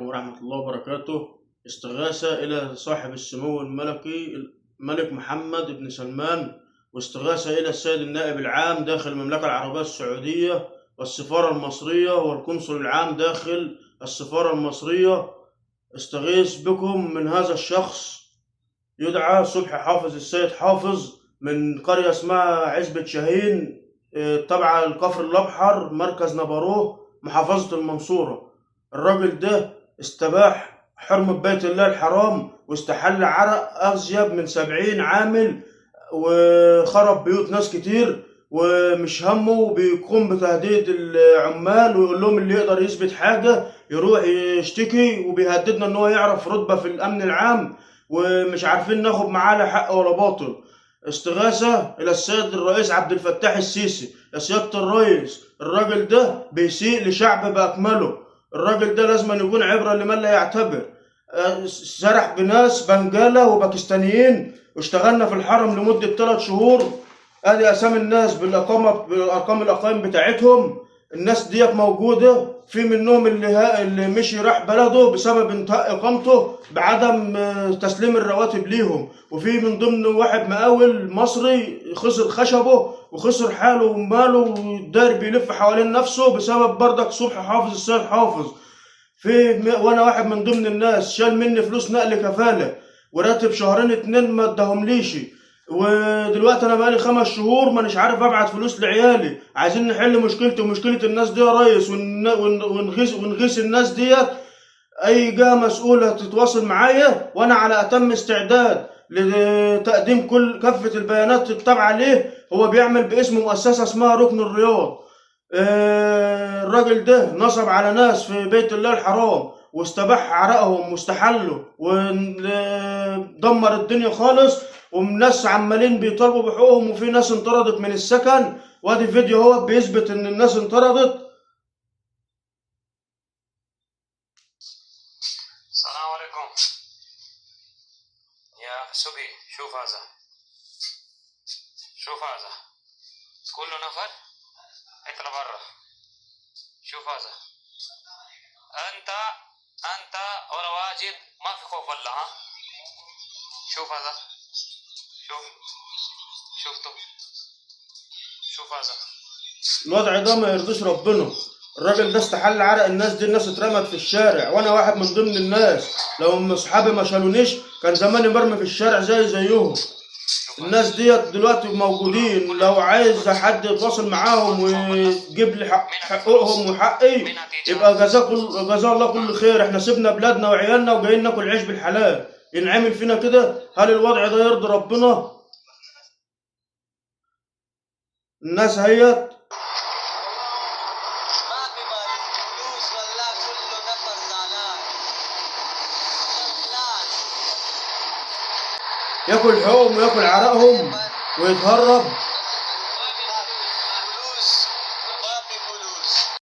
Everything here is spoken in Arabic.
ورحمة الله وبركاته. استغاثة إلى صاحب السمو الملكي الملك محمد بن سلمان، واستغاثة إلى السيد النائب العام داخل المملكة العربية السعودية والسفارة المصرية والقنصل العام داخل السفارة المصرية. استغيث بكم من هذا الشخص يدعى صبحي حافظ السيد حافظ من قرية اسمها عزبة شاهين، تبع الكفر الأبحر، مركز نبروه، محافظة المنصورة. الراجل ده استباح حرمة بيت الله الحرام واستحل عرق أغزيب من 70 عامل، وخرب بيوت ناس كتير، ومش همه بيقوم بتهديد العمال ويقول لهم اللي يقدر يثبت حاجة يروح يشتكي، وبيهددنا ان هو يعرف رتبة في الأمن العام، ومش عارفين ناخد معاه لا حق ولا باطل. استغاثة إلى السيد الرئيس عبد الفتاح السيسي. يا سيادة الرئيس، الراجل ده بيسيء لشعب بأكمله. الراجل ده لازم يكون عبرة لمن لا يعتبر. سرح بناس بنجالة وباكستانيين، واشتغلنا في الحرم لمدة 3 شهور. ادي اسامي الناس بالارقام الاقايم بتاعتهم. الناس ديت موجودة، في منهم اللي مشي راح بلده بسبب انتهاء اقامته بعدم تسليم الرواتب ليهم، وفي من ضمن واحد مقاول مصري خسر خشبه وخسر حاله وماله والداير بيلف حوالين نفسه بسبب بردك صبحي حافظ السيد حافظ. وانا واحد من ضمن الناس شال مني فلوس نقل كفالة وراتب 2 ما اداهمليش، ودلوقتي انا بقالي 5 شهور مانيش عارف ابعت فلوس لعيالي. عايزين نحل مشكلتي ومشكلة الناس دي يا ريس، ونغيث الناس ديت. اي جهة مسؤولة تتواصل معايا وانا على اتم استعداد لتقديم كافة البيانات التابعة ليه. هو بيعمل باسم مؤسسة اسمها ركن الرياض. الراجل ده نصب على ناس في بيت الله الحرام واستباح عرقهم واستحلوا ودمر الدنيا خالص، وناس عمالين بيطالبوا بحقوقهم، وفي ناس انطردت من السكن. وادي فيديو هو بيثبت ان الناس انطردت. السلام عليكم يا سبي. شوف هذا كله نفر. اطلع برا. شوف هذا. انت ورا واجد، ما في خوف ولا ها. شوف هذا. شوف هذا. الوضع ده ما يرضيش ربنا. الراجل ده استحل عرق الناس دي، الناس اترمت في الشارع، وانا واحد من ضمن الناس. لو اصحابي ما شالونيش كان زماني مرمي في الشارع زيهم. الناس ديت دلوقتي موجودين، لو عايز حد يتواصل معاهم ويجيب لي حقوقهم وحقي يبقى جزاه الله كل خير. احنا سيبنا بلادنا وعيالنا وجايين ناكل عيش بالحلال، ينعمل فينا كده؟ هل الوضع ده يرضي ربنا؟ الناس هيت ياكل حقوقهم وياكل عرقهم ويتهرب.